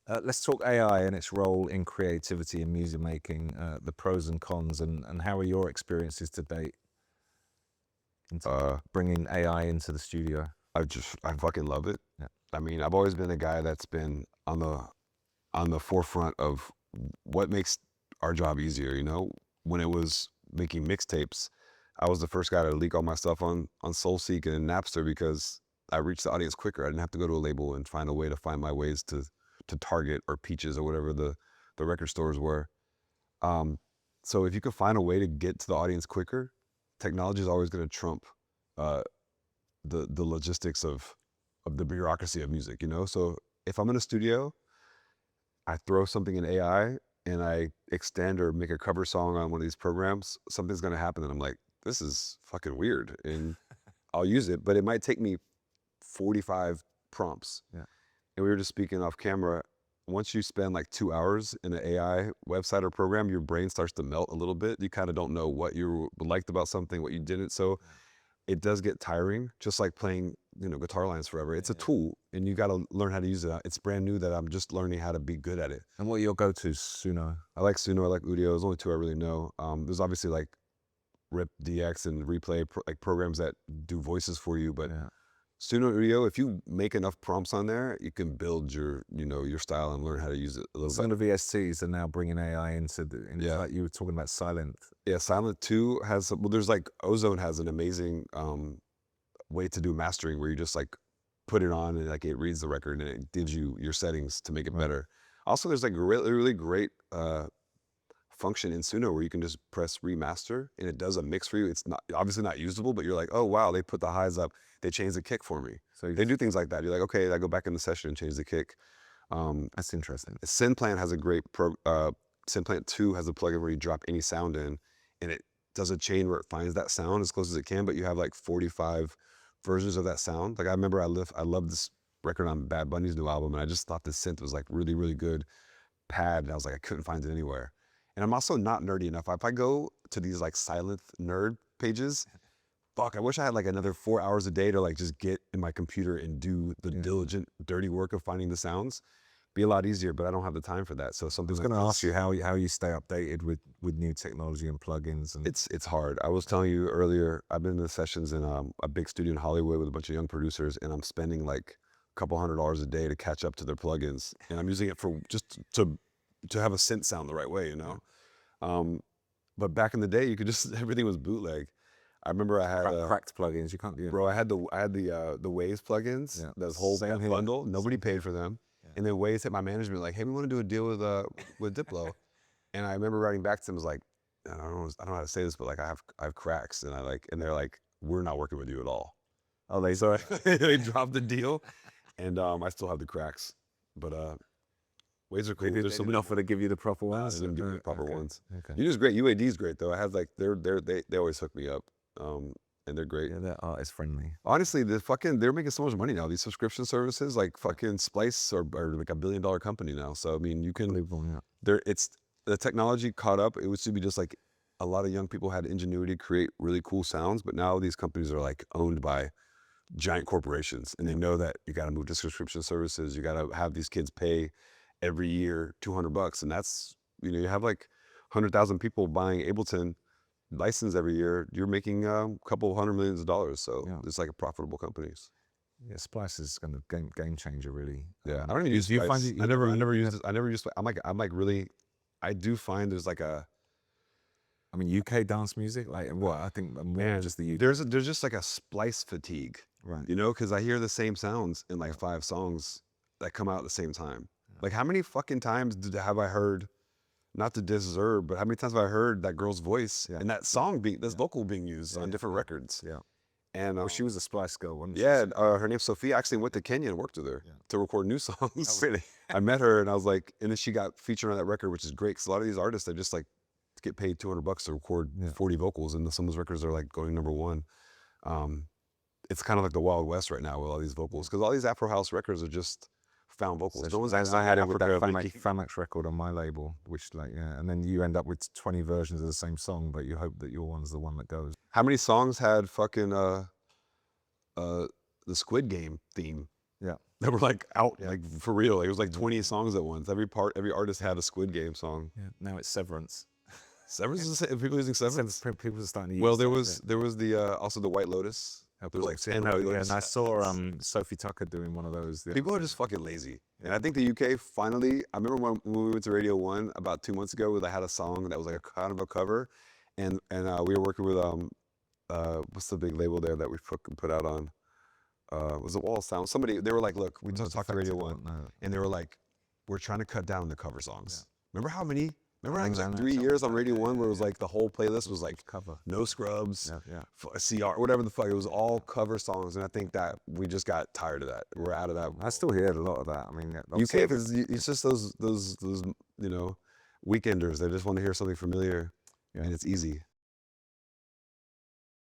Let's talk AI and its role in creativity and music making, the pros and cons, and how are your experiences to date into bringing AI into the studio? I fucking love it. Yeah. I mean, I've always been a guy that's been on the forefront of what makes our job easier. You know, when it was making mixtapes, I was the first guy to leak all my stuff on SoulSeek and Napster because I reached the audience quicker. I didn't have to go to a label and find a way to find my ways to Target or Peaches or whatever the record stores were. Um, so if you could find a way to get to the audience quicker, technology is always going to trump uh, the logistics of the bureaucracy of music. You know, so if I'm in a studio, I throw something in AI and I extend or make a cover song on one of these programs, something's going to happen, and I'm like, this is fucking weird, and I'll use it, but it might take me 45 prompts. Yeah. And we were just speaking off camera. Once you spend like 2 hours in an AI website or program, your brain starts to melt a little bit. You kind of don't know what you liked about something, what you didn't. So it does get tiring, just like playing, guitar lines forever. It's a tool, and you got to learn how to use it. It's brand new that I'm just learning how to be good at it. And what are your go-tos, Suno? I like Suno, I like Udio. There's only two I really know. There's obviously like Rip DX and Replay, like programs that do voices for you, but Yeah. Suno and Udio, if you make enough prompts on there, you can build your style and learn how to use it a little Some bit. of the VSTs are now bringing AI into Yeah. like you were talking about Silent. Yeah, Silent 2 has, well, there's like Ozone has an amazing way to do mastering where you just like put it on and like it reads the record and it gives you your settings to make it better. Also, there's like a really, really great function in Suno where you can just press remaster and it does a mix for you. It's not obviously not usable, but you're like, oh wow, they put the highs up, they changed the kick for me. So They do things like that. You're like, okay, I go back in the session and change the kick. that's interesting. SynPlant has a great SynPlant 2 has a plugin where you drop any sound in and it does a chain where it finds that sound as close as it can, but you have like 45 versions of that sound. Like I remember I loved this record on Bad Bunny's new album, and I just thought the synth was like really, really good pad, and I was like, I couldn't find it anywhere. And I'm also not nerdy enough. If I go to these like silent nerd pages, fuck, I wish I had like another 4 hours a day to like just get in my computer and do the diligent, dirty work of finding the sounds. Be a lot easier, but I don't have the time for that. So I something was like going to this, ask you how you stay updated with new technology and plugins. And it's hard. I was telling you earlier, I've been in the sessions in a big studio in Hollywood with a bunch of young producers, and I'm spending like a couple $100 a day to catch up to their plugins, and I'm using it for just to have a synth sound the right way, you know. But back in the day, you could just everything was bootleg. I remember I had cracked plugins, you can't do it. bro. I had the Waves plugins, Yeah. this whole Same here. bundle. Nobody paid for them, and then Waves hit my management like, "Hey, we want to do a deal with Diplo," and I remember writing back to them was like, I don't know how to say this, but like I have cracks, and they're like, "We're not working with you at all." Oh, they So they dropped the deal, and I still have the cracks, but Waves are cool. they didn't offer to give you the proper ones. They didn't give me the proper Okay. ones. Okay. You just great. UAD is great though. I have like they always hook me up, and they're great. Yeah, they're artist friendly. Honestly, they're making so much money now. These subscription services, like fucking Splice, are like $1 billion company now. So I mean, you can. Unbelievable, yeah. It's the technology caught up. It used to be just like a lot of young people had ingenuity to create really cool sounds, but now these companies are like owned by giant corporations, and they know that you got to move to subscription services. You got to have these kids pay every year $200, and that's you have like 100,000 people buying Ableton license every year. You're making a couple $100 million. So it's like a profitable companies. Yeah, Splice is kind of game changer, really. Yeah, I don't even use you Splice. find it, I never use this. I never use. I'm like really. I do find there's like a. I mean, UK dance music, like what I think more Man, just the UK. there's just like a Splice fatigue, Right. You know, because I hear the same sounds in like 5 songs that come out at the same time. Like how many fucking times have I heard, not to deserve, but how many times have I heard that girl's voice and that song this vocal being used on different records? Yeah. And Well, she was a Splice girl, wasn't she? yeah, her name's Sophia. I actually went to Kenya and worked with her to record new songs. Oh, really? I met her and I was like, and then she got featured on that record, which is great because a lot of these artists, they just like get paid $200 to record 40 vocals, and some of those records are like going #1. It's kind of like the Wild West right now with all these vocals because all these Afro House records are just found vocals. As I had it with that Famax record on my label, which like and then you end up with 20 versions of the same song, but you hope that your one's the one that goes. How many songs had fucking the Squid Game theme? Yeah. that were like out, Yeah. like for real. Like, it was like 20 songs at once. Every artist had a Squid Game song. Yeah. Now it's Severance. Severance is people using Severance. People are starting to use Well, that. there was the also the White Lotus. There was like 10 White Yeah, Lotus. and I saw Sophie Tucker doing one of those. Yeah. People are just fucking lazy. And I think the UK finally, I remember when we went to Radio 1 about 2 months ago, where they had a song that was like a kind of a cover. And we were working with, what's the big label there that we put out on? Was it Wall of Sound? Somebody, they were like, look, we just talked to Radio 1. And they were like, we're trying to cut down the cover songs. Remember how many? Remember how it was like 3 years on Radio 1 where it was like the whole playlist was like cover. No Scrubs, Yeah. CR, whatever the fuck. It was all cover songs. And I think that we just got tired of that. We're out of that. I still hear a lot of that. I mean, UK, because it's just those weekenders. They just want to hear something familiar, and it's easy.